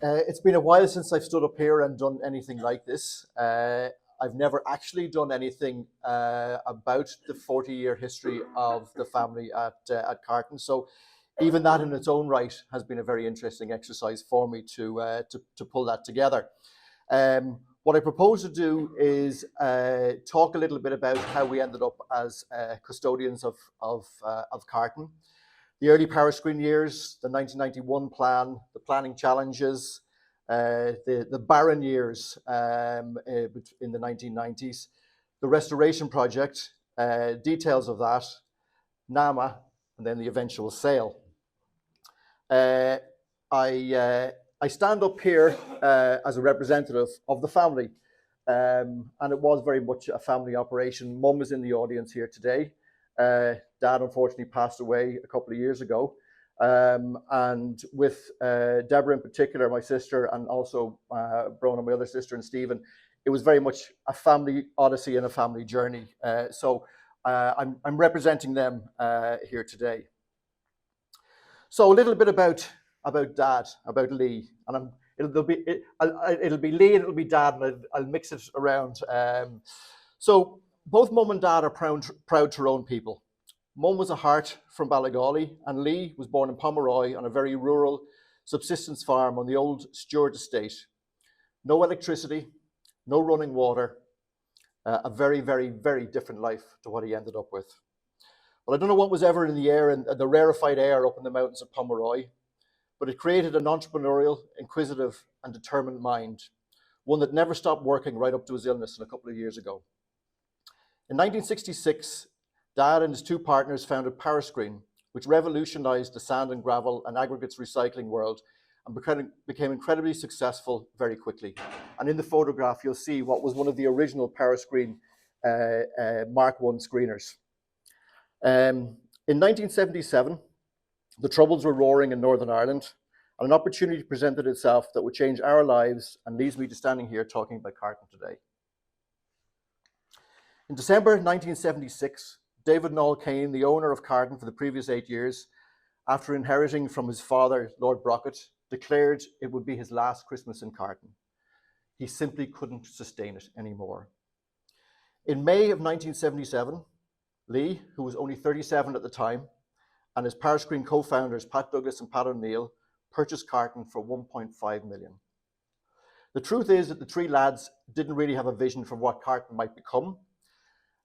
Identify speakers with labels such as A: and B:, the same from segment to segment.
A: It's been a while since I've stood up here and done anything like this. I've never actually done anything about the 40-year history of the family at Carton. So even that in its own right has been a very interesting exercise for me to pull that together. What I propose to do is talk a little bit about how we ended up as custodians of Carton. The early power screen years, the 1991 plan, the planning challenges, the barren years in the 1990s, the restoration project, details of that, NAMA, and then the eventual sale. I stand up here as a representative of the family, and it was very much a family operation. Mum is in the audience here today. Dad unfortunately passed away a couple of years ago. And with Deborah in particular, my sister, and also Brona, my other sister, and Stephen, it was very much a family odyssey and a family journey. So I'm representing them here today. So a little bit about Dad, about Lee, and it'll be Lee and it'll be Dad, and I'll mix it around. So both Mum and Dad are proud Tyrone people. Mum was a Hart from Ballaghaly, and Lee was born in Pomeroy on a very rural subsistence farm on the old Stewart estate. No electricity, no running water, a very, very, very different life to what he ended up with. Well, I don't know what was ever in the air, and the rarefied air up in the mountains of Pomeroy, but it created an entrepreneurial, inquisitive, and determined mind, one that never stopped working right up to his illness a couple of years ago. In 1966, Dad and his two partners founded Powerscreen, which revolutionized the sand and gravel and aggregates recycling world and became incredibly successful very quickly. And in the photograph, you'll see what was one of the original Powerscreen Mark I screeners. In 1977, the Troubles were roaring in Northern Ireland, and an opportunity presented itself that would change our lives and leads me to standing here talking about Carton today. In December 1976, David Noel Kane, the owner of Carton for the previous 8 years, after inheriting from his father, Lord Brockett, declared it would be his last Christmas in Carton. He simply couldn't sustain it anymore. In May of 1977, Lee, who was only 37 at the time, and his Powerscreen co-founders, Pat Douglas and Pat O'Neill, purchased Carton for 1.5 million. The truth is that the three lads didn't really have a vision for what Carton might become,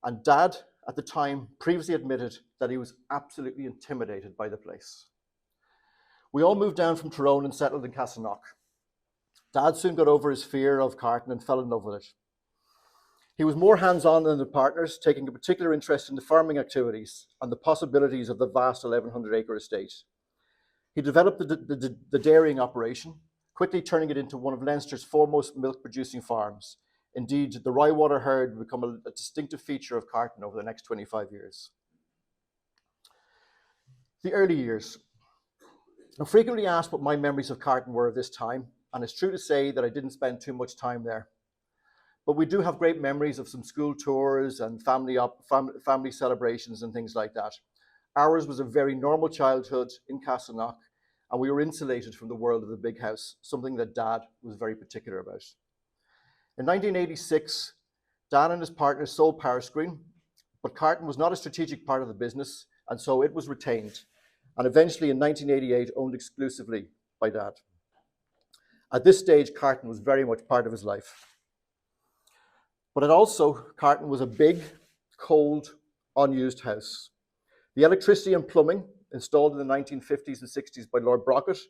A: and Dad, at the time, previously admitted that he was absolutely intimidated by the place. We all moved down from Tyrone and settled in Castleknock. Dad soon got over his fear of Carton and fell in love with it. He was more hands-on than the partners, taking a particular interest in the farming activities and the possibilities of the vast 1,100-acre estate. He developed the dairying operation, quickly turning it into one of Leinster's foremost milk-producing farms. Indeed, the Ryewater herd would become a distinctive feature of Carton over the next 25 years. The early years. I'm frequently asked what my memories of Carton were of this time, and it's true to say that I didn't spend too much time there. But we do have great memories of some school tours and family celebrations and things like that. Ours was a very normal childhood in Castleknock, and we were insulated from the world of the big house, something that Dad was very particular about. In 1986, Dad and his partners sold Powerscreen, but Carton was not a strategic part of the business, and so it was retained, and eventually in 1988 owned exclusively by Dad. At this stage, Carton was very much part of his life. But Carton was a big, cold, unused house. The electricity and plumbing installed in the 1950s and 60s by Lord Brockett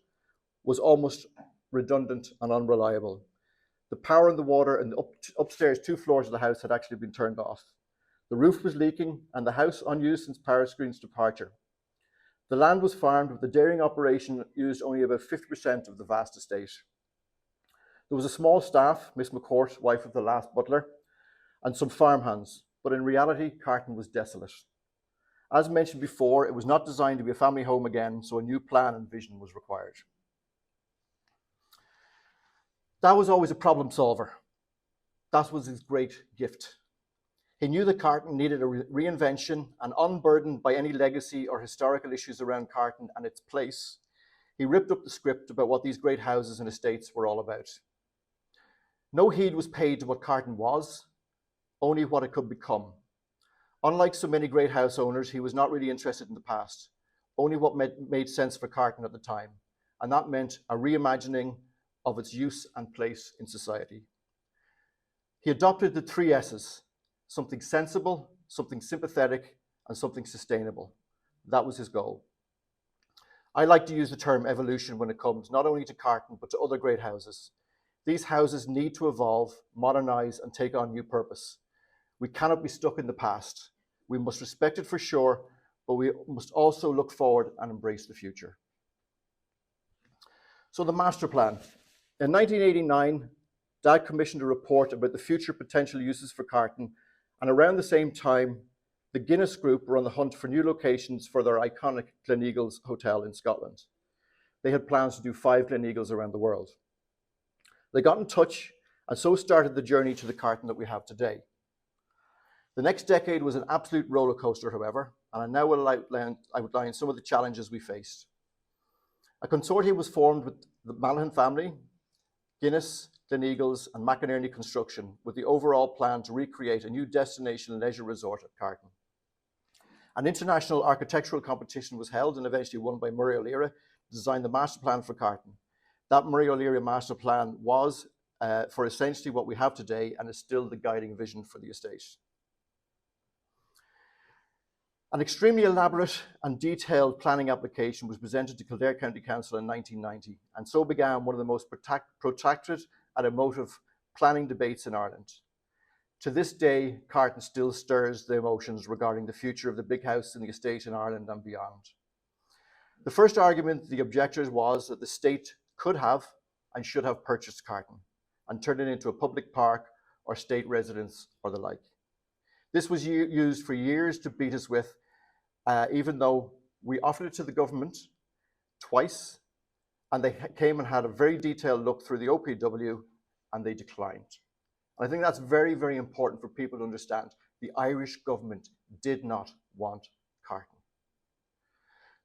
A: was almost redundant and unreliable. The power and the water and the upstairs 2 floors of the house had actually been turned off. The roof was leaking and the house unused since Powerscreen's departure. The land was farmed, with the dairying operation used only about 50% of the vast estate. There was a small staff, Miss McCourt, wife of the last butler, and some farmhands, but in reality, Carton was desolate. As mentioned before, it was not designed to be a family home again, so a new plan and vision was required. Dad was always a problem solver. That was his great gift. He knew that Carton needed a reinvention, and unburdened by any legacy or historical issues around Carton and its place, he ripped up the script about what these great houses and estates were all about. No heed was paid to what Carton was, only what it could become. Unlike so many great house owners, he was not really interested in the past, only what made sense for Carton at the time, and that meant a reimagining of its use and place in society. He adopted the 3 S's: something sensible, something sympathetic, and something sustainable. That was his goal. I like to use the term evolution when it comes not only to Carton, but to other great houses. These houses need to evolve, modernize, and take on new purpose. We cannot be stuck in the past. We must respect it for sure, but we must also look forward and embrace the future. So the master plan. In 1989, Dad commissioned a report about the future potential uses for Carton, and around the same time, the Guinness Group were on the hunt for new locations for their iconic Gleneagles Hotel in Scotland. They had plans to do 5 Gleneagles around the world. They got in touch, and so started the journey to the Carton that we have today. The next decade was an absolute roller coaster, however, and I now will outline some of the challenges we faced. A consortium was formed with the Mallaghan Family, Guinness, Gleneagles, and McInerney Construction, with the overall plan to recreate a new destination leisure resort at Carton. An international architectural competition was held and eventually won by Murray O'Leary to design the master plan for Carton. That Murray O'Leary master plan was for essentially what we have today and is still the guiding vision for the estate. An extremely elaborate and detailed planning application was presented to Kildare County Council in 1990, and so began one of the most protracted and emotive planning debates in Ireland. To this day, Carton still stirs the emotions regarding the future of the big house in the estate in Ireland and beyond. The first argument of the objectors was that the state could have and should have purchased Carton and turned it into a public park or state residence or the like. This was used for years to beat us with, even though we offered it to the government twice, and they came and had a very detailed look through the OPW, and they declined. And I think that's very, very important for people to understand. The Irish government did not want Carton.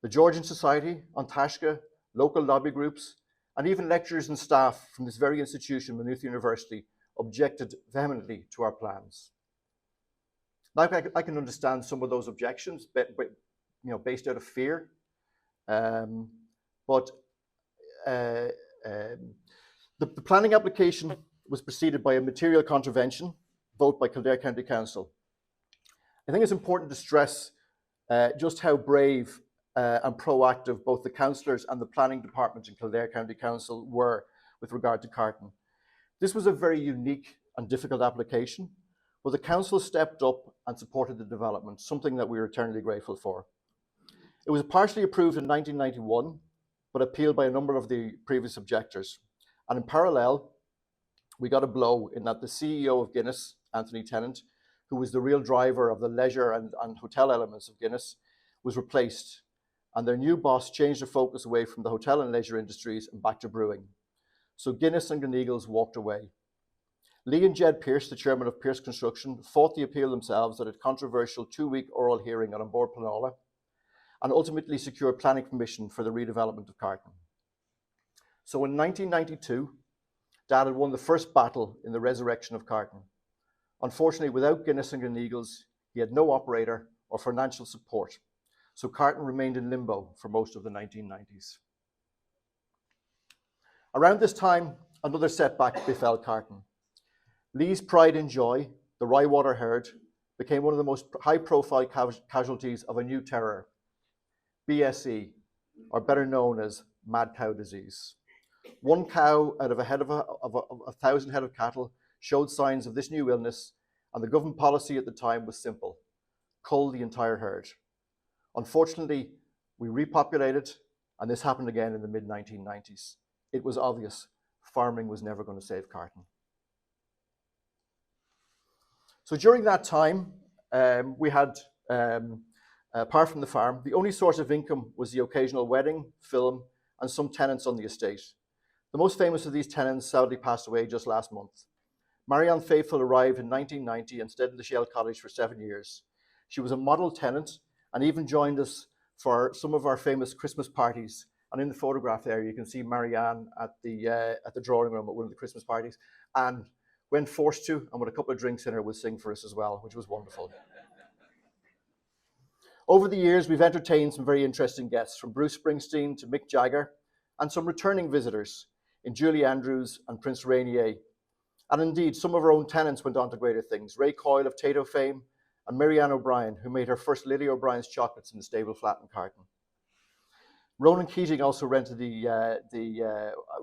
A: The Georgian Society, An Taisce, local lobby groups, and even lecturers and staff from this very institution, Maynooth University, objected vehemently to our plans. Now, I can understand some of those objections, based out of fear, but the planning application was preceded by a material contravention vote by Kildare County Council. I think it's important to stress just how brave and proactive both the councillors and the planning department in Kildare County Council were with regard to Carton. This was a very unique and difficult application, but the council stepped up and supported the development, something that we are eternally grateful for. It was partially approved in 1991, but appealed by a number of the previous objectors. And in parallel, we got a blow in that the CEO of Guinness, Anthony Tennant, who was the real driver of the leisure and hotel elements of Guinness, was replaced. And their new boss changed the focus away from the hotel and leisure industries and back to brewing. So Guinness and Gleneagles walked away. Lee and Jed Pearce, the chairman of Pearce Construction, fought the appeal themselves at a controversial 2-week oral hearing on Bord Pleanála, and ultimately secured planning permission for the redevelopment of Carton. So in 1992, Dad had won the first battle in the resurrection of Carton. Unfortunately, without Guinness and Gleneagles, he had no operator or financial support. So Carton remained in limbo for most of the 1990s. Around this time, another setback befell Carton. Lee's pride and joy, the Ryewater herd, became one of the most high-profile casualties of a new terror, BSE, or better known as mad cow disease. One cow out of 1,000 head of cattle showed signs of this new illness, and the government policy at the time was simple: cull the entire herd. Unfortunately, we repopulated, and this happened again in the mid-1990s. It was obvious farming was never going to save Carton. So during that time, we had, apart from the farm, the only source of income was the occasional wedding, film, and some tenants on the estate. The most famous of these tenants sadly passed away just last month. Marianne Faithful arrived in 1990 and stayed in the Shell Cottage for 7 years. She was a model tenant and even joined us for some of our famous Christmas parties And in the photograph there, you can see Marianne at the drawing room at one of the Christmas parties. And when forced to, and with a couple of drinks in her, would sing for us as well, which was wonderful. Over the years, we've entertained some very interesting guests, from Bruce Springsteen to Mick Jagger, and some returning visitors in Julie Andrews and Prince Rainier. And indeed, some of our own tenants went on to greater things. Ray Coyle of Tato fame, and Marianne O'Brien, who made her first Lily O'Brien's chocolates in the stable flat in Carton. Ronan Keating also rented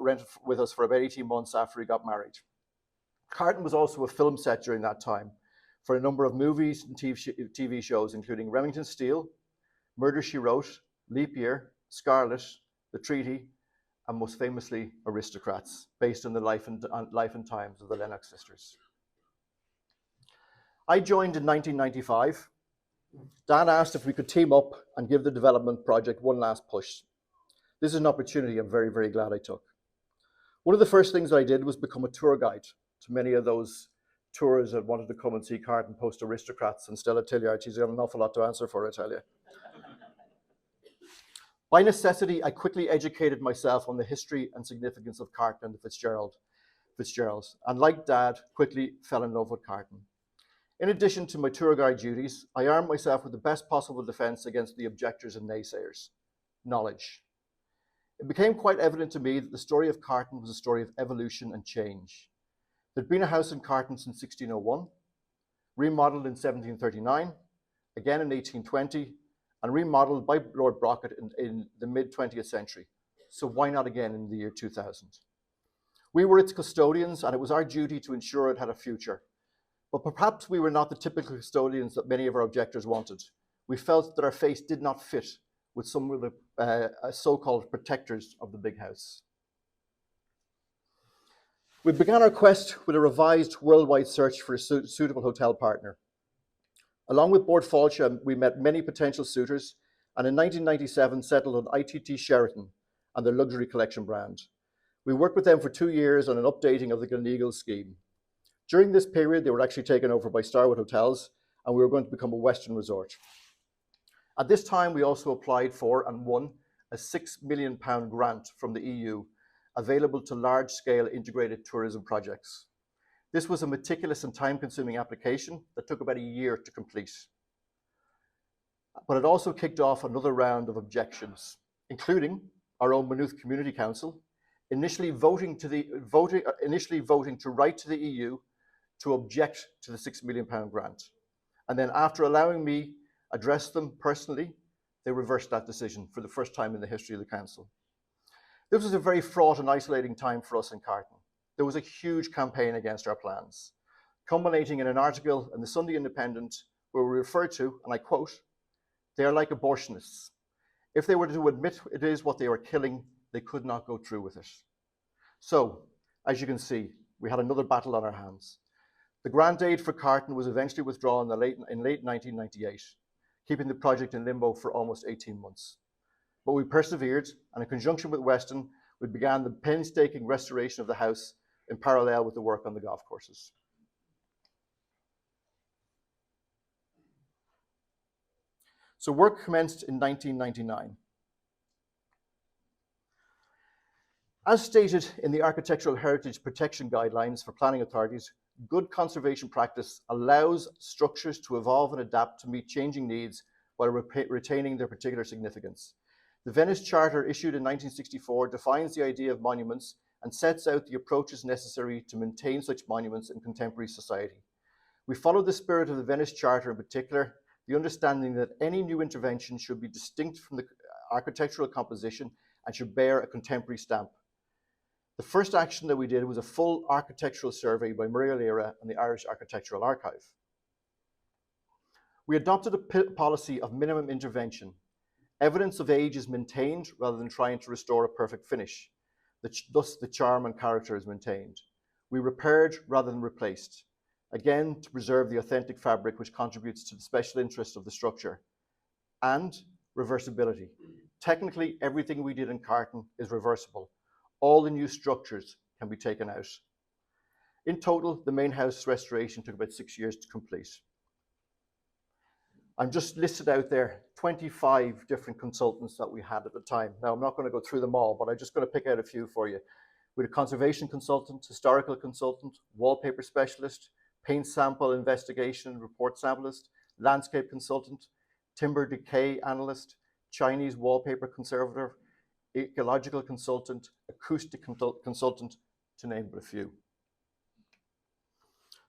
A: rented with us for about 18 months after he got married. Carton was also a film set during that time for a number of movies and TV shows, including Remington Steele, Murder, She Wrote, Leap Year, Scarlet, The Treaty, and most famously, Aristocrats, based on the life and times of the Lennox sisters. I joined in 1995. Dan asked if we could team up and give the development project one last push. This is an opportunity I'm very, very glad I took. One of the first things that I did was become a tour guide to many of those tourists that wanted to come and see Carton post Aristocrats and Stella Tilliard. She's got an awful lot to answer for, I tell you. By necessity, I quickly educated myself on the history and significance of Carton and the Fitzgeralds, and like Dad, quickly fell in love with Carton. In addition to my tour guide duties, I armed myself with the best possible defense against the objectors and naysayers: knowledge. It became quite evident to me that the story of Carton was a story of evolution and change. There'd been a house in Carton since 1601, remodeled in 1739, again in 1820, and remodeled by Lord Brockett in the mid-20th century. So why not again in the year 2000? We were its custodians, and it was our duty to ensure it had a future. But perhaps we were not the typical custodians that many of our objectors wanted. We felt that our face did not fit with some of the so-called protectors of the big house. We began our quest with a revised worldwide search for a suitable hotel partner. Along with Bord Fáilte, we met many potential suitors, and in 1997 settled on ITT Sheraton and their luxury collection brand. We worked with them for 2 years on an updating of the Gleneagles scheme. During this period, they were actually taken over by Starwood Hotels, and we were going to become a Western resort. At this time, we also applied for and won a £6 million grant from the EU, available to large-scale integrated tourism projects. This was a meticulous and time-consuming application that took about a year to complete. But it also kicked off another round of objections, including our own Maynooth Community Council, initially voting to write to the EU to object to the £6 million grant. And then after allowing me address them personally, they reversed that decision for the first time in the history of the council. This was a very fraught and isolating time for us in Carton. There was a huge campaign against our plans, culminating in an article in the Sunday Independent where we referred to, and I quote, "They are like abortionists. If they were to admit it is what they are killing, they could not go through with it." So, as you can see, we had another battle on our hands. The grant aid for Carton was eventually withdrawn in late 1998, keeping the project in limbo for almost 18 months. But we persevered, and in conjunction with Weston, we began the painstaking restoration of the house in parallel with the work on the golf courses. So work commenced in 1999. As stated in the Architectural Heritage Protection Guidelines for planning authorities, good conservation practice allows structures to evolve and adapt to meet changing needs while retaining their particular significance. The Venice Charter, issued in 1964, defines the idea of monuments and sets out the approaches necessary to maintain such monuments in contemporary society. We follow the spirit of the Venice Charter, in particular, the understanding that any new intervention should be distinct from the architectural composition and should bear a contemporary stamp. The first action that we did was a full architectural survey by Muriel Lira and the Irish Architectural Archive. We adopted a policy of minimum intervention. Evidence of age is maintained rather than trying to restore a perfect finish. Thus, the charm and character is maintained. We repaired rather than replaced, again to preserve the authentic fabric which contributes to the special interest of the structure. And reversibility. Technically, everything we did in Carton is reversible. All the new structures can be taken out. In total, the main house restoration took about 6 years to complete. I'm just listed out there 25 different consultants that we had at the time. Now, I'm not going to go through them all, but I'm just going to pick out a few for you. We had a conservation consultant, historical consultant, wallpaper specialist, paint sample investigation and report samplist, landscape consultant, timber decay analyst, Chinese wallpaper conservator, ecological consultant, acoustic consultant, to name but a few.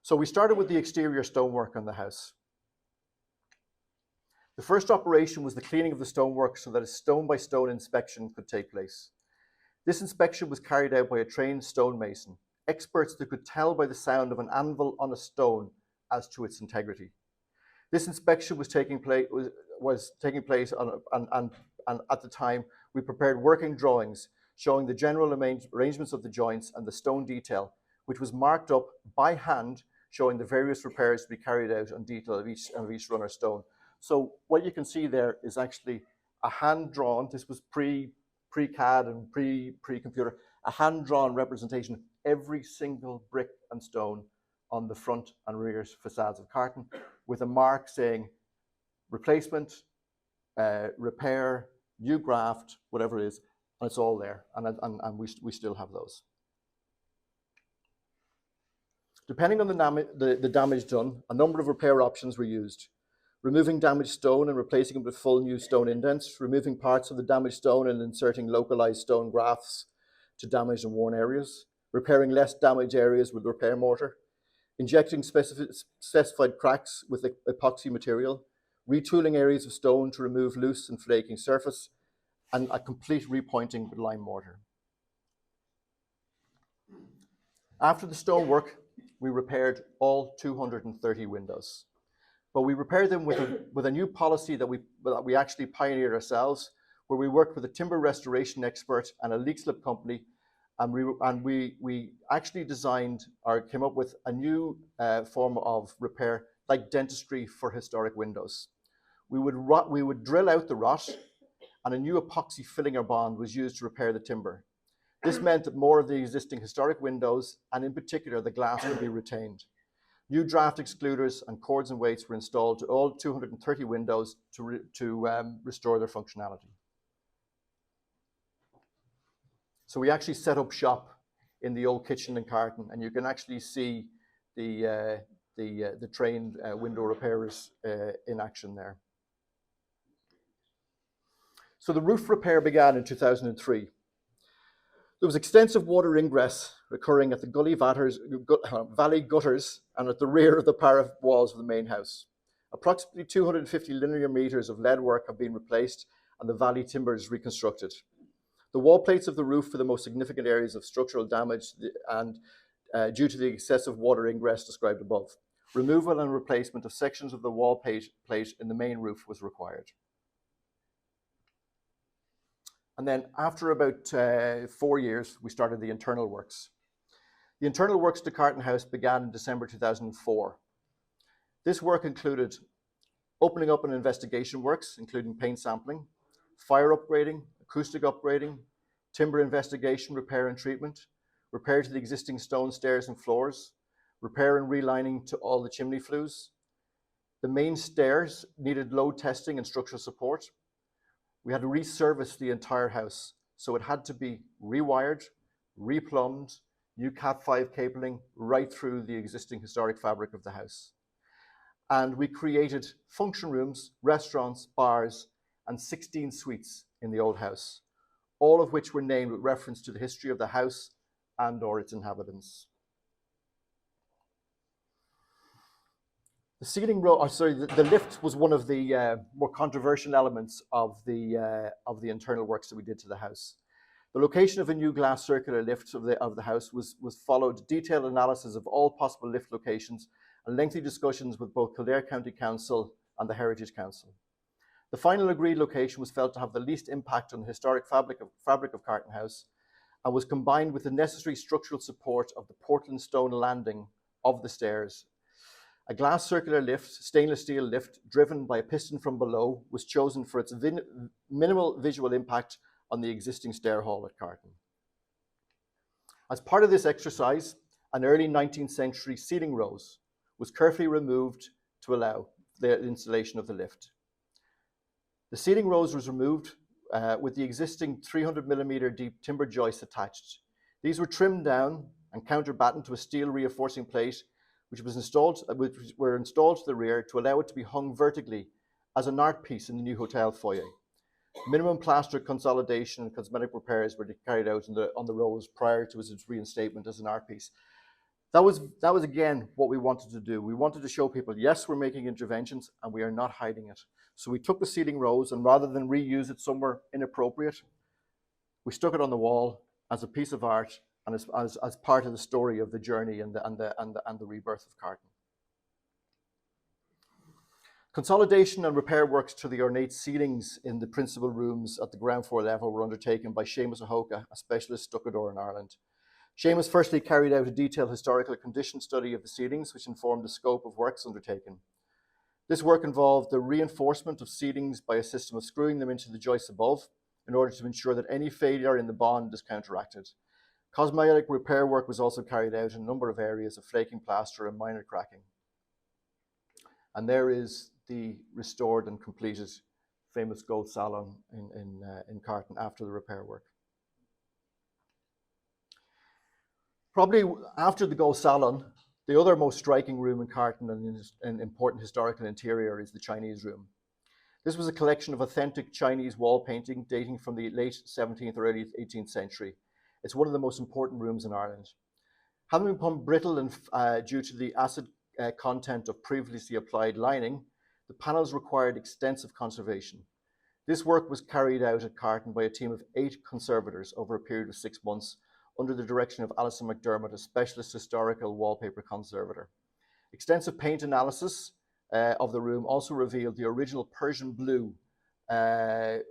A: So we started with the exterior stonework on the house. The first operation was the cleaning of the stonework so that a stone-by-stone inspection could take place. This inspection was carried out by a trained stonemason, experts that could tell by the sound of an anvil on a stone as to its integrity. This inspection was taking place and at the time we prepared working drawings showing the general arrangements of the joints and the stone detail, which was marked up by hand, showing the various repairs to be carried out on detail of each runner stone. So what you can see there is actually a hand-drawn, this was pre-CAD and pre-computer, a hand-drawn representation of every single brick and stone on the front and rear facades of Carton, with a mark saying replacement, repair, new graft, whatever it is, and it's all there, and we still have those. Depending on the damage done, a number of repair options were used. Removing damaged stone and replacing it with full new stone indents, removing parts of the damaged stone and inserting localized stone grafts to damaged and worn areas, repairing less damaged areas with repair mortar, injecting specified cracks with epoxy material, retooling areas of stone to remove loose and flaking surface, and a complete repointing with lime mortar. After the stonework, we repaired all 230 windows. But we repaired them with a new policy that we actually pioneered ourselves, where we worked with a timber restoration expert and a leak slip company, and we actually designed or came up with a new form of repair, like dentistry for historic windows. We would drill out the rot, and a new epoxy filling or bond was used to repair the timber. This meant that more of the existing historic windows, and in particular the glass, would be retained. New draft excluders and cords and weights were installed to all 230 windows to restore their functionality. So we actually set up shop in the old kitchen in Carton, and you can actually see the trained window repairers in action there. So the roof repair began in 2003. There was extensive water ingress occurring at the valley gutters and at the rear of the parapet walls of the main house. Approximately 250 linear meters of lead work have been replaced and the valley timbers reconstructed. The wall plates of the roof for the most significant areas of structural damage and due to the excessive water ingress described above. Removal and replacement of sections of the wall plate in the main roof was required. And then after about 4 years, we started the internal works. The internal works to Carton House began in December 2004. This work included opening up and investigation works, including paint sampling, fire upgrading, acoustic upgrading, timber investigation, repair and treatment, repair to the existing stone stairs and floors, repair and relining to all the chimney flues. The main stairs needed load testing and structural support. We had to resurface the entire house, so it had to be rewired, replumbed, new Cat5 cabling right through the existing historic fabric of the house. And we created function rooms, restaurants, bars, and 16 suites in the old house, all of which were named with reference to the history of the house and or its inhabitants. The lift was one of the more controversial elements of the internal works that we did to the house. The location of a new glass circular lift of the house was followed detailed analysis of all possible lift locations and lengthy discussions with both Kildare County Council and the Heritage Council. The final agreed location was felt to have the least impact on the historic fabric of Carton House and was combined with the necessary structural support of the Portland stone landing of the stairs. A glass circular lift, stainless steel lift, driven by a piston from below, was chosen for its minimal visual impact on the existing stair hall at Carton. As part of this exercise, an early 19th century ceiling rose was carefully removed to allow the installation of the lift. The ceiling rose was removed with the existing 300mm deep timber joists attached. These were trimmed down and counterbattened to a steel reinforcing plate, which were installed to the rear to allow it to be hung vertically as an art piece in the new hotel foyer. Minimum plaster consolidation and cosmetic repairs were carried out on the rose prior to its reinstatement as an art piece. That was again what we wanted to do. We wanted to show people, yes, we're making interventions and we are not hiding it. So we took the ceiling rose, and rather than reuse it somewhere inappropriate, we stuck it on the wall as a piece of art and as part of the story of the journey and the rebirth of Carton. Consolidation and repair works to the ornate ceilings in the principal rooms at the ground floor level were undertaken by Seamus Ahoka, a specialist stucador in Ireland. Seamus firstly carried out a detailed historical condition study of the ceilings, which informed the scope of works undertaken. This work involved the reinforcement of ceilings by a system of screwing them into the joists above in order to ensure that any failure in the bond is counteracted. Cosmetic repair work was also carried out in a number of areas of flaking plaster and minor cracking. And there is the restored and completed famous gold salon in Carton after the repair work. Probably after the gold salon, the other most striking room in Carton and an important historical interior is the Chinese room. This was a collection of authentic Chinese wall painting dating from the late 17th or early 18th century. It's one of the most important rooms in Ireland. Having become brittle and due to the acid content of previously applied lining, the panels required extensive conservation. This work was carried out at Carton by a team of 8 conservators over a period of 6 months under the direction of Alison McDermott, a specialist historical wallpaper conservator. Extensive paint analysis of the room also revealed the original Persian blue,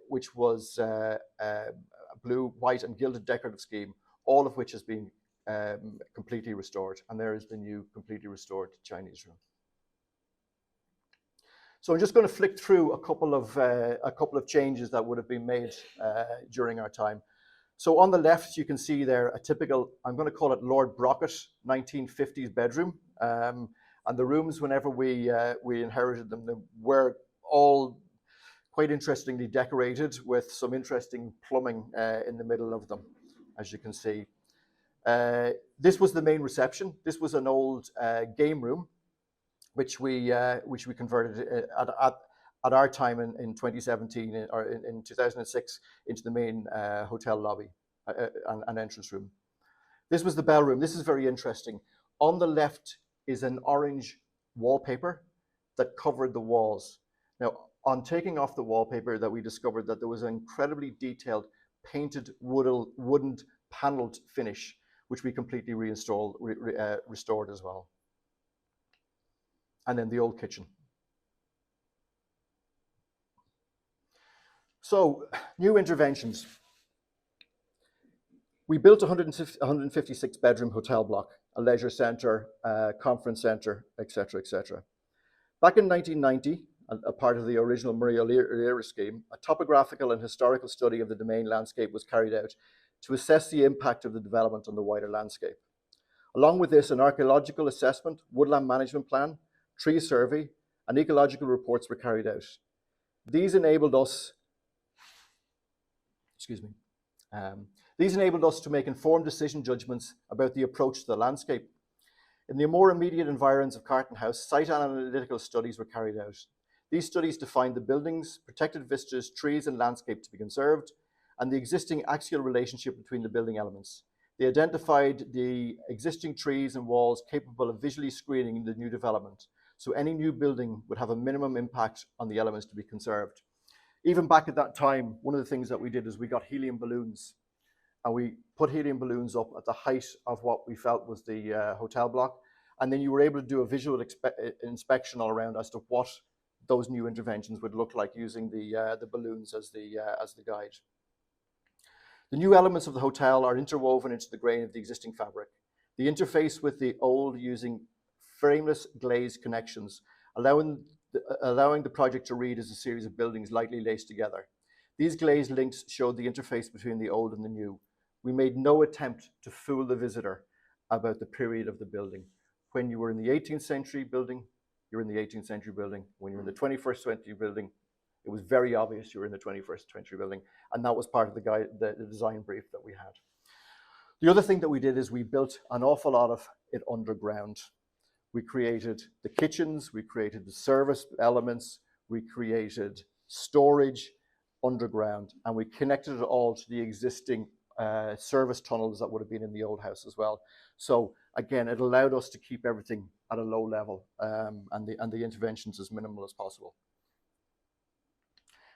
A: which was blue, white and gilded decorative scheme, all of which has been completely restored. And there is the new completely restored Chinese room. So I'm just going to flick through a couple of changes that would have been made during our time. So on the left, you can see there a typical, I'm going to call it Lord Brockett 1950s bedroom. And the rooms, whenever we inherited them, they were all quite interestingly decorated with some interesting plumbing in the middle of them, as you can see. This was the main reception. This was an old game room, which we converted at our time in 2017 or in 2006 into the main hotel lobby and entrance room. This was the bell room. This is very interesting. On the left is an orange wallpaper that covered the walls. Now, on taking off the wallpaper, that we discovered that there was an incredibly detailed painted wooden paneled finish, which we completely restored as well. And then the old kitchen. So, new interventions. We built a 156 bedroom hotel block, a leisure centre, conference centre, etc., etc. Back in 1990, a part of the original Murray O'Leary scheme, a topographical and historical study of the domain landscape was carried out to assess the impact of the development on the wider landscape. Along with this, an archaeological assessment, woodland management plan, tree survey, and ecological reports were carried out. These enabled us to make informed decision judgments about the approach to the landscape. In the more immediate environs of Carton House, site analytical studies were carried out. These studies defined the buildings, protected vistas, trees, and landscape to be conserved, and the existing axial relationship between the building elements. They identified the existing trees and walls capable of visually screening the new development, so any new building would have a minimum impact on the elements to be conserved. Even back at that time, one of the things that we did is we got helium balloons, and we put helium balloons up at the height of what we felt was the hotel block, and then you were able to do a visual inspection all around as to what those new interventions would look like using the balloons as the guide. The new elements of the hotel are interwoven into the grain of the existing fabric. The interface with the old using frameless glazed connections, allowing the project to read as a series of buildings lightly laced together. These glazed links showed the interface between the old and the new. We made no attempt to fool the visitor about the period of the building. When you were in the 18th century building, you're in the 18th century building. When you're in the 21st century building, it was very obvious you were in the 21st century building. And that was part of the design brief that we had. The other thing that we did is we built an awful lot of it underground. We created the kitchens, we created the service elements, we created storage underground, and we connected it all to the existing service tunnels that would have been in the old house as well. So again, it allowed us to keep everything at a low level and the interventions as minimal as possible.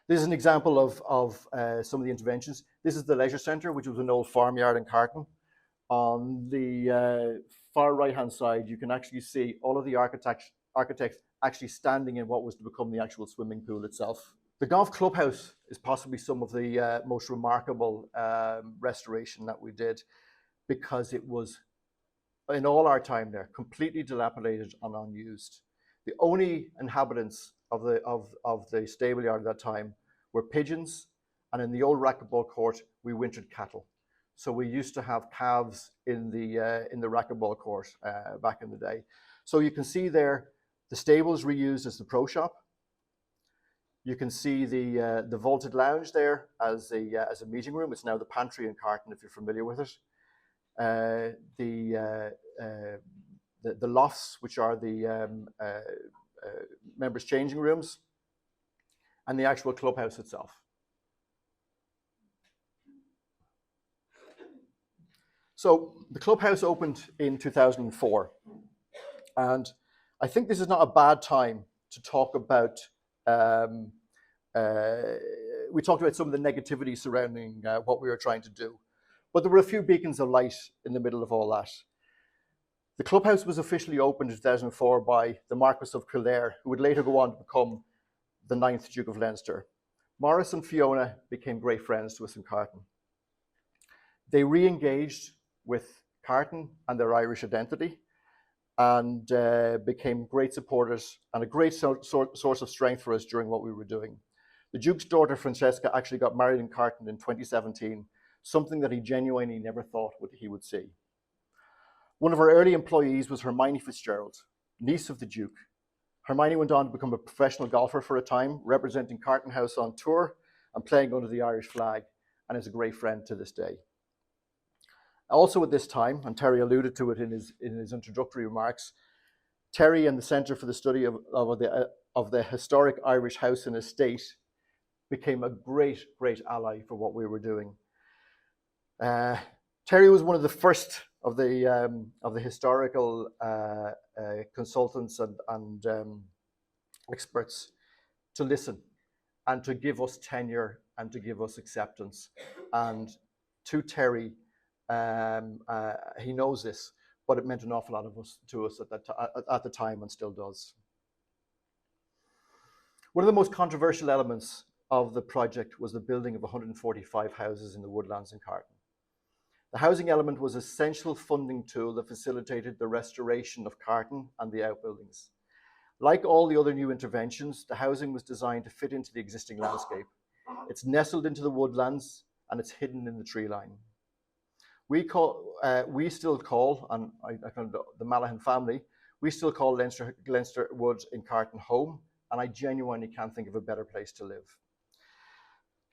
A: This is an example of some of the interventions. This is the leisure centre, which was an old farmyard in Carton. On the far right-hand side, you can actually see all of the architects actually standing in what was to become the actual swimming pool itself. The golf clubhouse is possibly some of the most remarkable restoration that we did, because it was, in all our time there, completely dilapidated and unused. The only inhabitants of the stable yard at that time were pigeons, and in the old racquetball court we wintered cattle. So we used to have calves in the racquetball court back in the day. So you can see there the stables reused as the pro shop. You can see the vaulted lounge there as a meeting room. It's now the pantry in Carton, if you're familiar with it. The lofts, which are the members' changing rooms, and the actual clubhouse itself. So the clubhouse opened in 2004, and I think this is not a bad time to talk about. We talked about some of the negativity surrounding what we were trying to do, but there were a few beacons of light in the middle of all that. The clubhouse was officially opened in 2004 by the Marquess of Kildare, who would later go on to become the 9th Duke of Leinster. Maurice and Fiona became great friends to us in Carton. They re-engaged with Carton and their Irish identity, and became great supporters and a great source of strength for us during what we were doing. The Duke's daughter, Francesca, actually got married in Carton in 2017, something that he genuinely never thought he would see. One of our early employees was Hermione Fitzgerald, niece of the Duke. Hermione went on to become a professional golfer for a time, representing Carton House on tour and playing under the Irish flag, and is a great friend to this day. Also at this time, and Terry alluded to it in his introductory remarks, Terry and the Centre for the Study of the Historic Irish House and Estate became a great ally for what we were doing. Terry was one of the first of the historical consultants and experts to listen and to give us tenure and to give us acceptance. And to Terry, he knows this, but it meant an awful lot to us at the time, and still does. One of the most controversial elements of the project was the building of 145 houses in the woodlands in Carton. The housing element was an essential funding tool that facilitated the restoration of Carton and the outbuildings. Like all the other new interventions, the housing was designed to fit into the existing landscape. It's nestled into the woodlands and it's hidden in the tree line. We still call, and the Mallaghan family, we still call Leinster Wood in Carton home, and I genuinely can't think of a better place to live.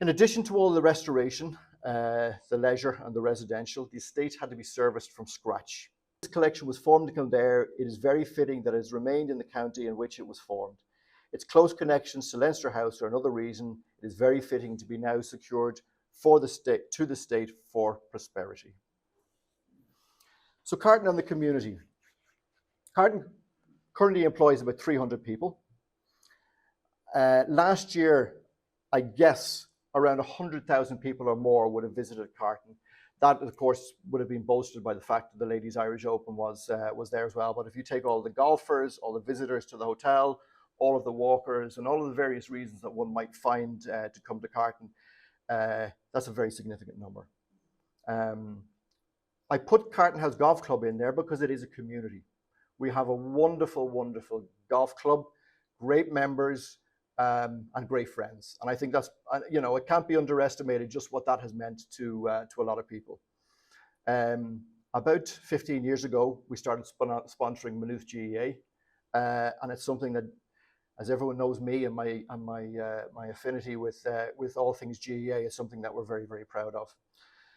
A: In addition to all the restoration, the leisure and the residential, the estate had to be serviced from scratch. This collection was formed in Kildare. It is very fitting that it has remained in the county in which it was formed. Its close connections to Leinster House are another reason it is very fitting to be now secured for the state, to the state for prosperity. So Carton and the community. Carton currently employs about 300 people. Last year, I guess around 100,000 people or more would have visited Carton. That, of course, would have been bolstered by the fact that the Ladies Irish Open was there as well. But if you take all the golfers, all the visitors to the hotel, all of the walkers, and all of the various reasons that one might find to come to Carton, that's a very significant number. I put Carton House Golf Club in there because it is a community. We have a wonderful, wonderful golf club, great members, and great friends. And I think that's, it can't be underestimated just what that has meant to a lot of people. About 15 years ago, we started sponsoring Maynooth GEA. and it's something that, as everyone knows me and my affinity with all things GEA, is something that we're very, very proud of.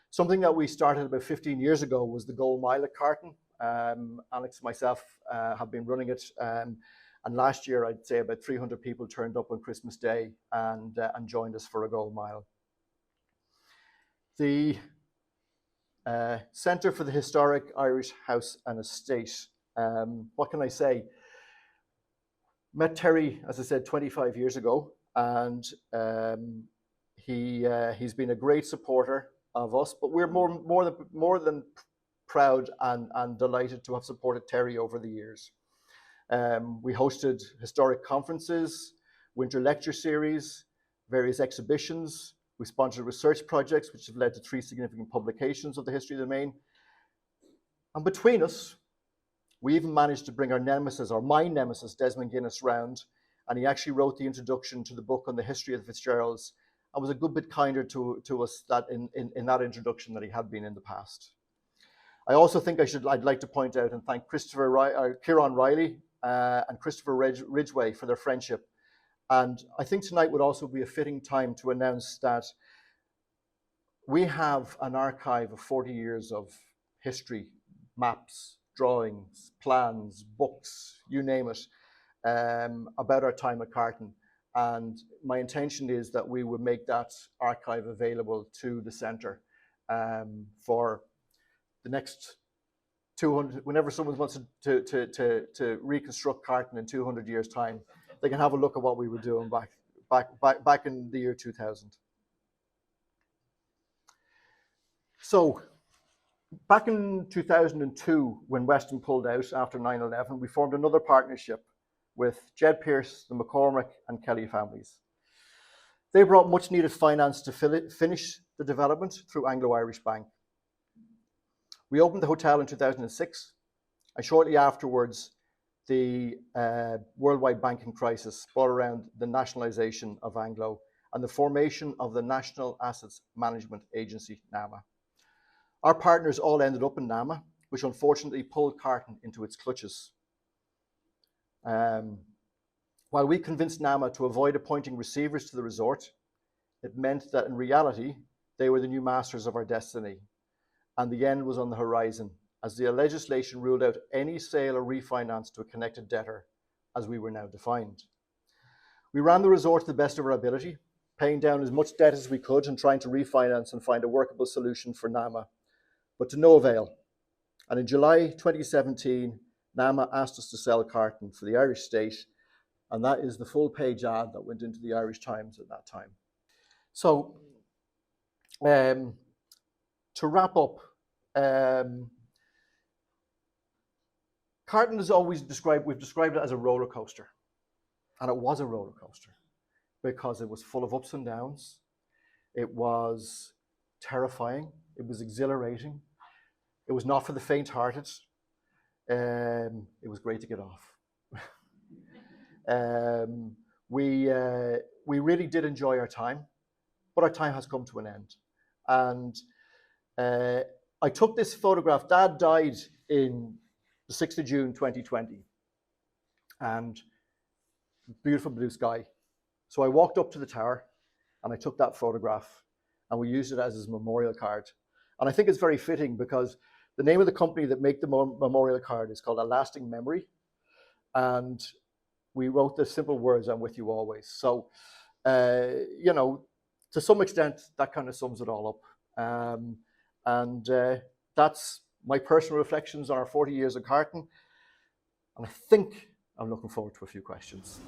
A: Something that we started about 15 years ago was the Gold Mile at Carton. Alex and myself have been running it, and last year I'd say about 300 people turned up on Christmas Day and joined us for a Gold Mile. The Centre for the Historic Irish House and Estate. What can I say? Met Terry, as I said, 25 years ago, and he's been a great supporter of us, but we're more than proud and delighted to have supported Terry over the years. We hosted historic conferences, winter lecture series, various exhibitions. We sponsored research projects which have led to 3 significant publications of the history of the Main. And between us, we even managed to bring our nemesis, or my nemesis, Desmond Guinness, round, and he actually wrote the introduction to the book on the history of the Fitzgeralds, and was a good bit kinder to us in that introduction that he had been in the past. I also think I'd like to point out and thank Kieran Riley and Christopher Ridgway for their friendship. And I think tonight would also be a fitting time to announce that we have an archive of 40 years of history, maps, drawings, plans, books, you name it, about our time at Carton. And my intention is that we would make that archive available to the centre for the next 200, whenever someone wants to reconstruct Carton in 200 years' time, they can have a look at what we were doing back in the year 2000. So, back in 2002, when Weston pulled out after 9/11, we formed another partnership with Jed Pierce, the McCormick and Kelly families. They brought much needed finance to finish the development through Anglo-Irish Bank. We opened the hotel in 2006, and shortly afterwards, the worldwide banking crisis brought around the nationalisation of Anglo and the formation of the National Assets Management Agency, NAMA. Our partners all ended up in NAMA, which unfortunately pulled Carton into its clutches. While we convinced NAMA to avoid appointing receivers to the resort, it meant that in reality, they were the new masters of our destiny, and the end was on the horizon, as the legislation ruled out any sale or refinance to a connected debtor, as we were now defined. We ran the resort to the best of our ability, paying down as much debt as we could and trying to refinance and find a workable solution for NAMA, but to no avail. And in July 2017, NAMA asked us to sell Carton for the Irish state, and that is the full-page ad that went into the Irish Times at that time. So, to wrap up, Carton is always we've described it as a roller coaster. And it was a roller coaster because it was full of ups and downs. It was terrifying. It was exhilarating. It was not for the faint-hearted. It was great to get off. We really did enjoy our time, but our time has come to an end. And I took this photograph. Dad died in the 6th of June, 2020, and beautiful blue sky. So I walked up to the tower and I took that photograph and we used it as his memorial card. And I think it's very fitting because the name of the company that make the memorial card is called A Lasting Memory. And we wrote the simple words, "I'm with you always." So, you know, to some extent, that kind of sums it all up. That's my personal reflections on our 40 years of Carton. And I think I'm looking forward to a few questions.